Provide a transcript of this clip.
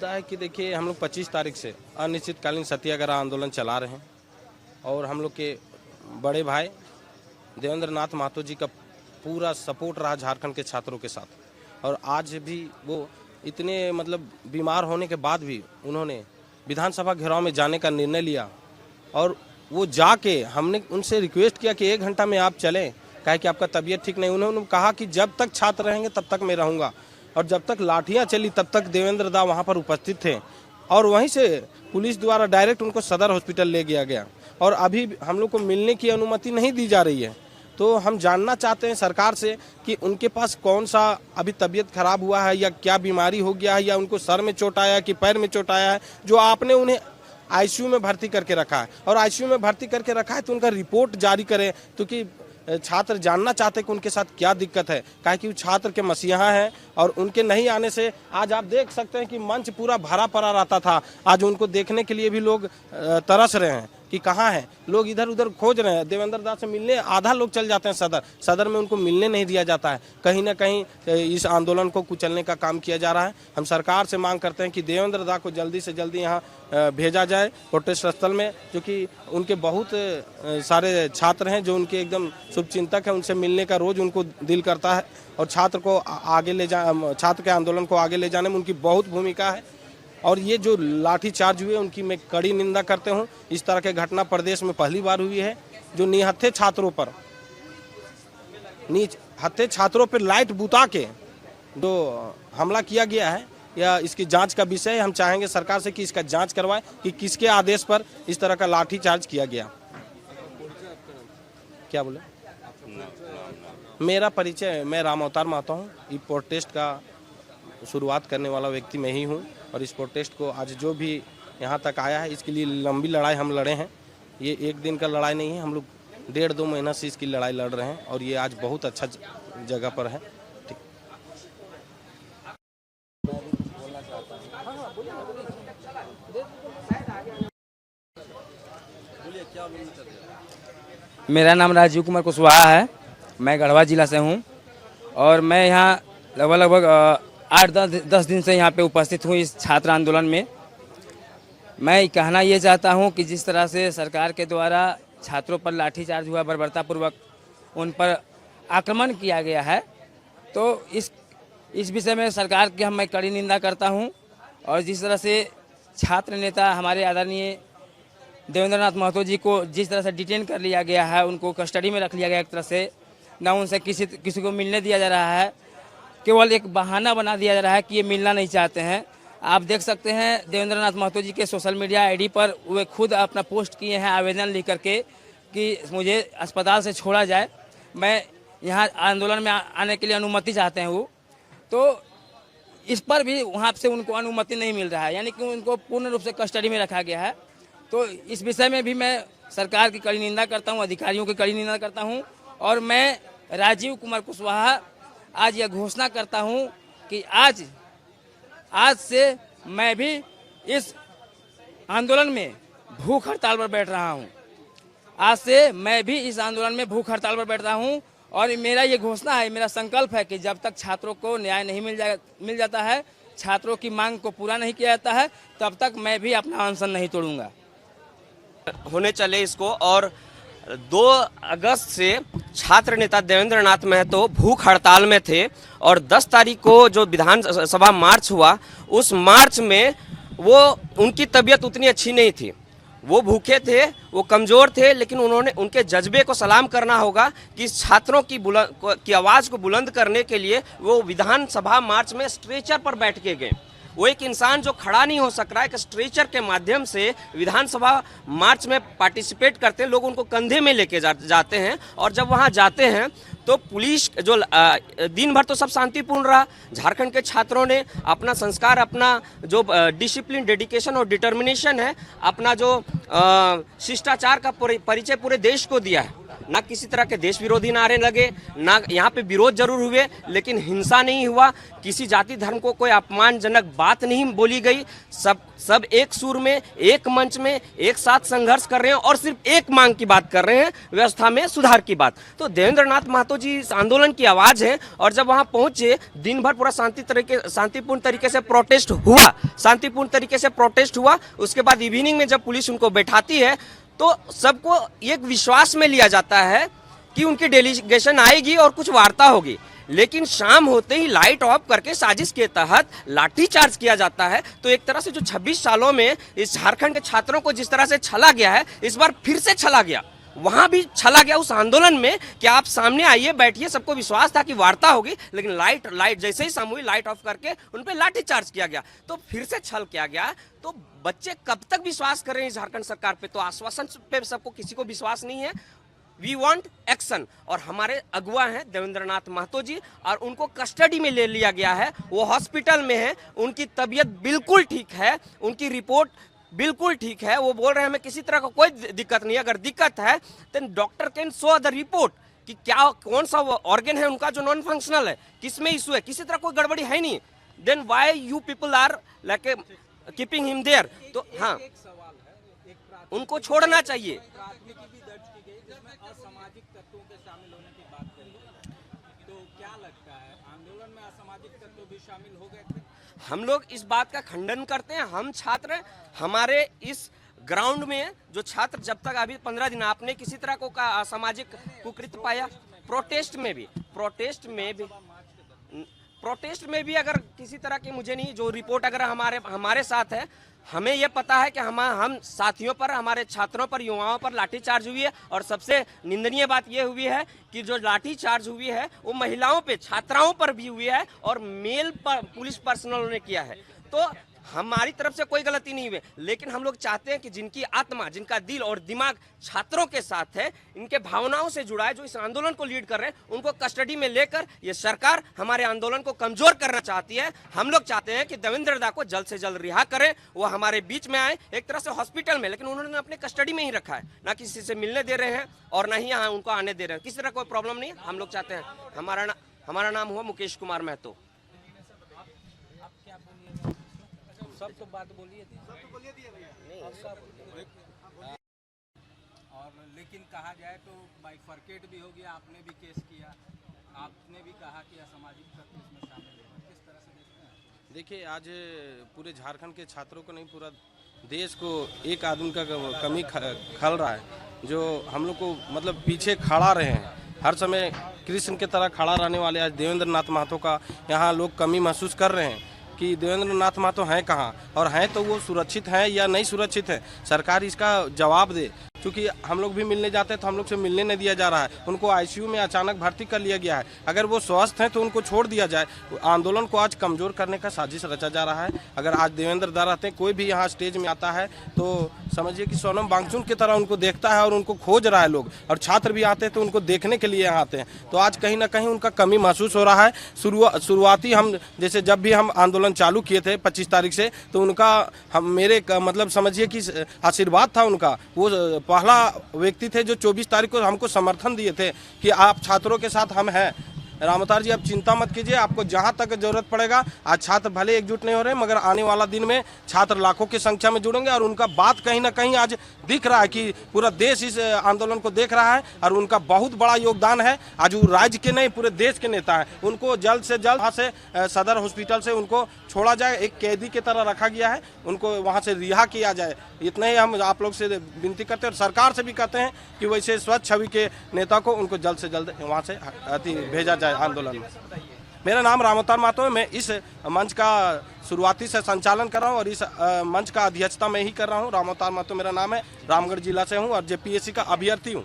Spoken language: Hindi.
मुद्दा है कि देखिए हम लोग 25 तारीख से अनिश्चितकालीन सत्याग्रह आंदोलन चला रहे हैं और हम लोग के बड़े भाई देवेंद्र नाथ महतो जी का पूरा सपोर्ट रहा झारखंड के छात्रों के साथ। और आज भी वो इतने बीमार होने के बाद भी उन्होंने विधानसभा घेराव में जाने का निर्णय लिया और वो जाके हमने उनसे रिक्वेस्ट किया कि 1 घंटा में आप चलें, कहे कि आपका तबीयत ठीक नहीं। उन्होंने कहा कि जब तक छात्र रहेंगे तब तक मैं रहूँगा। और जब तक लाठियाँ चली तब तक देवेंद्र दा वहाँ पर उपस्थित थे और वहीं से पुलिस द्वारा डायरेक्ट उनको सदर हॉस्पिटल ले गया गया और अभी हम लोग को मिलने की अनुमति नहीं दी जा रही है। तो हम जानना चाहते हैं सरकार से कि उनके पास कौन सा अभी तबीयत खराब हुआ है या क्या बीमारी हो गया है या उनको सर में चोट आया है कि पैर में चोट आया है जो आपने उन्हें आईसीयू में भर्ती करके रखा है। और आईसीयू में भर्ती करके रखा है तो उनका रिपोर्ट जारी करें, क्योंकि छात्र जानना चाहते हैं कि उनके साथ क्या दिक्कत है, काहे कि वो छात्र के मसीहा हैं और उनके नहीं आने से आज आप देख सकते हैं कि मंच पूरा भरा पड़ा रहता था। आज उनको देखने के लिए भी लोग तरस रहे हैं कि कहाँ है, लोग इधर उधर खोज रहे हैं। देवेंद्र दा से मिलने आधा लोग चल जाते हैं सदर में उनको मिलने नहीं दिया जाता है। कहीं ना कहीं इस आंदोलन को कुचलने का काम किया जा रहा है। हम सरकार से मांग करते हैं कि देवेंद्र दा को जल्दी से जल्दी यहाँ भेजा जाए प्रोटेस्ट स्थल में, क्योंकि उनके बहुत सारे छात्र हैं जो उनके एकदम शुभचिंतक हैं। उनसे मिलने का रोज उनको दिल करता है और छात्र के आंदोलन को आगे ले जाने में उनकी बहुत भूमिका है। और ये जो लाठीचार्ज हुए उनकी मैं कड़ी निंदा करते हूँ। इस तरह के घटना प्रदेश में पहली बार हुई है। जो निहत्थे छात्रों पर लाइट बुता के जो हमला किया गया है या इसकी जांच का विषय हम चाहेंगे सरकार से कि इसका जांच करवाए कि किसके आदेश पर इस तरह का लाठीचार्ज किया गया। क्या बोले? मेरा परिचय, मैं राम अवतार महतो हूँ। ये प्रोटेस्ट का शुरुआत करने वाला व्यक्ति मैं ही हूँ और इस प्रोटेस्ट को आज जो भी यहाँ तक आया है इसके लिए लंबी लड़ाई हम लड़े हैं। ये एक दिन का लड़ाई नहीं है, हम लोग 1.5-2 महीना से इसकी लड़ाई लड़ रहे हैं और ये आज बहुत अच्छा जगह पर है। ठीक। मेरा नाम राजीव कुमार कुशवाहा है, मैं गढ़वा जिला से हूँ और मैं यहाँ लगभग 8-10 दिन से यहाँ पे उपस्थित हूँ इस छात्र आंदोलन में। मैं कहना ये चाहता हूँ कि जिस तरह से सरकार के द्वारा छात्रों पर लाठीचार्ज हुआ, बर्बरतापूर्वक उन पर आक्रमण किया गया है, तो इस विषय में सरकार की मैं कड़ी निंदा करता हूँ। और जिस तरह से छात्र नेता हमारे आदरणीय देवेंद्र नाथ महतो जी को जिस तरह से डिटेन कर लिया गया है, उनको कस्टडी में रख लिया गया एक तरह से, ना उनसे किसी को मिलने दिया जा रहा है, केवल एक बहाना बना दिया जा रहा है कि ये मिलना नहीं चाहते हैं। आप देख सकते हैं देवेंद्र नाथ महतो जी के सोशल मीडिया आईडी पर वे खुद अपना पोस्ट किए हैं आवेदन लिख करके कि मुझे अस्पताल से छोड़ा जाए, मैं यहाँ आंदोलन में आने के लिए अनुमति चाहते हैं वो। तो इस पर भी वहाँ से उनको अनुमति नहीं मिल रहा है, यानी कि उनको पूर्ण रूप से कस्टडी में रखा गया है। तो इस विषय में भी मैं सरकार की कड़ी निंदा करता हूँ, अधिकारियों की कड़ी निंदा करता हूँ। और मैं राजीव कुमार कुशवाहा आज यह घोषणा करता हूं कि आज से मैं भी इस आंदोलन में भूख हड़ताल पर बैठ रहा हूं। आज से मैं भी इस आंदोलन में भूख हड़ताल पर बैठ रहा हूं और मेरा ये घोषणा है, मेरा संकल्प है कि जब तक छात्रों को न्याय नहीं मिल जाता है, छात्रों की मांग को पूरा नहीं किया जाता है, तब तक मैं भी अपना अनशन नहीं तोड़ूंगा। होने चले इसको। और 2 अगस्त से छात्र नेता देवेंद्र नाथ महतो भूख हड़ताल में थे और 10 तारीख को जो विधानसभा मार्च हुआ, उस मार्च में उनकी तबीयत उतनी अच्छी नहीं थी, वो भूखे थे, वो कमज़ोर थे, लेकिन उनके जज्बे को सलाम करना होगा कि छात्रों की आवाज़ को बुलंद करने के लिए वो विधानसभा मार्च में स्ट्रेचर पर बैठ के गए। वो एक इंसान जो खड़ा नहीं हो सक रहा है, एक स्ट्रेचर के माध्यम से विधानसभा मार्च में पार्टिसिपेट करते हैं, लोग उनको कंधे में लेके जाते हैं। और जब वहाँ जाते हैं तो पुलिस जो दिन भर तो सब शांतिपूर्ण रहा, झारखंड के छात्रों ने अपना संस्कार, अपना जो डिसिप्लिन, डेडिकेशन और डिटर्मिनेशन है, अपना जो शिष्टाचार का परिचय पूरे देश को दिया है। ना किसी तरह के देश विरोधी नारे लगे, ना यहाँ पे विरोध जरूर हुए लेकिन हिंसा नहीं हुआ, किसी जाति धर्म को कोई अपमानजनक बात नहीं बोली गई। सब एक सुर में, एक मंच में एक साथ संघर्ष कर रहे हैं और सिर्फ एक मांग की बात कर रहे हैं, व्यवस्था में सुधार की बात। तो देवेंद्र नाथ महतो जी इस आंदोलन की आवाज है और जब वहां पहुंचे दिन भर पूरा शांतिपूर्ण तरीके से प्रोटेस्ट हुआ। उसके बाद इवनिंग में जब पुलिस उनको बैठाती है तो सबको एक विश्वास में लिया जाता है कि उनकी डेलीगेशन आएगी और कुछ वार्ता होगी, लेकिन शाम होते ही लाइट ऑफ करके साजिश के तहत लाठीचार्ज किया जाता है। तो एक तरह से जो 26 सालों में इस झारखंड के छात्रों को जिस तरह से छला गया है, इस बार फिर से छला गया, वहां भी छला गया उस आंदोलन में कि आप सामने आइए, बैठिए, सबको विश्वास था कि वार्ता होगी, लेकिन लाइट जैसे ही सामूहिक लाइट ऑफ करके उन पे लाठीचार्ज किया गया, तो फिर से छल किया गया। तो बच्चे कब तक विश्वास कर रहे हैं झारखंड सरकार पे? तो आश्वासन पे सबको, किसी को विश्वास नहीं है। We want action. और हमारे अगुआ हैं देवेंद्र नाथ महतो जी और उनको कस्टडी में ले लिया गया है, वो हॉस्पिटल में है, उनकी तबीयत बिल्कुल ठीक है, उनकी रिपोर्ट बिल्कुल ठीक है। वो बोल रहे हैं हमें किसी तरह का कोई दिक्कत नहीं है, अगर दिक्कत है तो doctor can show the report कि क्या कौन सा ऑर्गन है उनका जो नॉन फंक्शनल है, किसमें इशू है, किसी तरह कोई गड़बड़ी है नहीं। Then why you people are like keeping him there? तो हाँ, उनको छोड़ना चाहिए। असामाजिक तत्वों के शामिल होने की बात करें तो क्या लगता है आंदोलन में असामाजिक तत्व भी शामिल हो गए थे? हम लोग इस बात का खंडन करते हैं। हम छात्र, हमारे इस ग्राउंड में जो छात्र, जब तक अभी 15 दिन आपने किसी तरह को का असामाजिक कुकृत्य पाया, प्रोटेस्ट में भी अगर किसी तरह की, मुझे नहीं, जो रिपोर्ट अगर हमारे साथ है, हमें यह पता है कि हम साथियों पर, हमारे छात्रों पर, युवाओं पर लाठीचार्ज हुई है। और सबसे निंदनीय बात यह हुई है कि जो लाठीचार्ज हुई है वो महिलाओं पे, छात्राओं पर भी हुई है और मेल पुलिस पर्सनल ने किया है। तो हमारी तरफ से कोई गलती नहीं हुई, लेकिन हम लोग चाहते हैं कि जिनकी आत्मा, जिनका दिल और दिमाग छात्रों के साथ है, इनके भावनाओं से जुड़ा है, जो इस आंदोलन को लीड कर रहे हैं, उनको कस्टडी में लेकर ये सरकार हमारे आंदोलन को कमजोर करना चाहती है। हम लोग चाहते हैं कि देवेंद्र दा को जल्द से जल्द रिहा करें, वो हमारे बीच में आए, एक तरह से हॉस्पिटल में, लेकिन उन्होंने अपने कस्टडी में ही रखा है, ना किसी से मिलने दे रहे हैं और ना ही यहाँ उनको आने दे रहे हैं। किसी तरह कोई प्रॉब्लम नहीं। हम लोग चाहते हैं, हमारा नाम हुआ मुकेश कुमार महतो। सब तो बात बोलिए थी और लेकिन कहा जाए तो बाइफरकेट भी हो गया, आपने भी केस किया, आपने भी कहा कि असामाजिक तत्व इसमें शामिल है, किस तरह से देखते हैं? देखिए, आज पूरे झारखंड के छात्रों को नहीं, पूरा देश को एक आदमी का कमी खल रहा है, जो हम लोग को मतलब पीछे खड़ा रहे हैं, हर समय कृष्ण की तरह खड़ा रहने वाले आज देवेंद्र नाथ महतो का यहाँ लोग कमी महसूस कर रहे हैं कि देवेंद्र नाथ महतो हैं कहाँ, और हैं तो वो सुरक्षित हैं या नहीं सुरक्षित है, सरकार इसका जवाब दे। क्योंकि हम लोग भी मिलने जाते हैं तो हम लोग से मिलने नहीं दिया जा रहा है, उनको आईसीयू में अचानक भर्ती कर लिया गया है। अगर वो स्वस्थ हैं तो उनको छोड़ दिया जाए। आंदोलन को आज कमज़ोर करने का साजिश रचा जा रहा है। अगर आज देवेंद्र दा रहते हैं, कोई भी यहाँ स्टेज में आता है तो समझिए कि सोनम वांगचुक की तरह उनको देखता है और उनको खोज रहा है लोग, और छात्र भी आते हैं तो उनको देखने के लिए यहाँ आते हैं। तो आज कहीं ना कहीं उनका कमी महसूस हो रहा है। शुरुआती हम जैसे जब भी हम आंदोलन चालू किए थे 25 तारीख से, तो उनका मेरे मतलब समझिए कि आशीर्वाद था उनका। वो पहला व्यक्ति थे जो 24 तारीख को हमको समर्थन दिए थे कि आप छात्रों के साथ हम हैं। रामतार जी, आप चिंता मत कीजिए, आपको जहां तक जरूरत पड़ेगा। आज छात्र भले एकजुट नहीं हो रहे, मगर आने वाला दिन में छात्र लाखों की संख्या में जुड़ेंगे, और उनका बात कहीं ना कहीं आज दिख रहा है कि पूरा देश इस आंदोलन को देख रहा है, और उनका बहुत बड़ा योगदान है। आज वो राज्य के नहीं, पूरे देश के नेता हैं। उनको जल्द से जल्द वहाँ से सदर हॉस्पिटल से उनको छोड़ा जाए, एक कैदी की तरह रखा गया है, उनको वहाँ से रिहा किया जाए। इतना ही हम आप लोग से विनती करते हैं और सरकार से भी कहते हैं कि वैसे स्वच्छ छवि के नेता को उनको जल्द से जल्द वहाँ से भेजा जाए आंदोलन में। मेरा नाम रामोतार महतो है। मैं इस मंच का शुरुआती से संचालन कर रहा हूँ और इस मंच का अध्यक्षता मैं ही कर रहा हूँ। रामोतार महतो मेरा नाम है, रामगढ़ जिला से हूँ और जेपीएससी का अभ्यर्थी हूँ।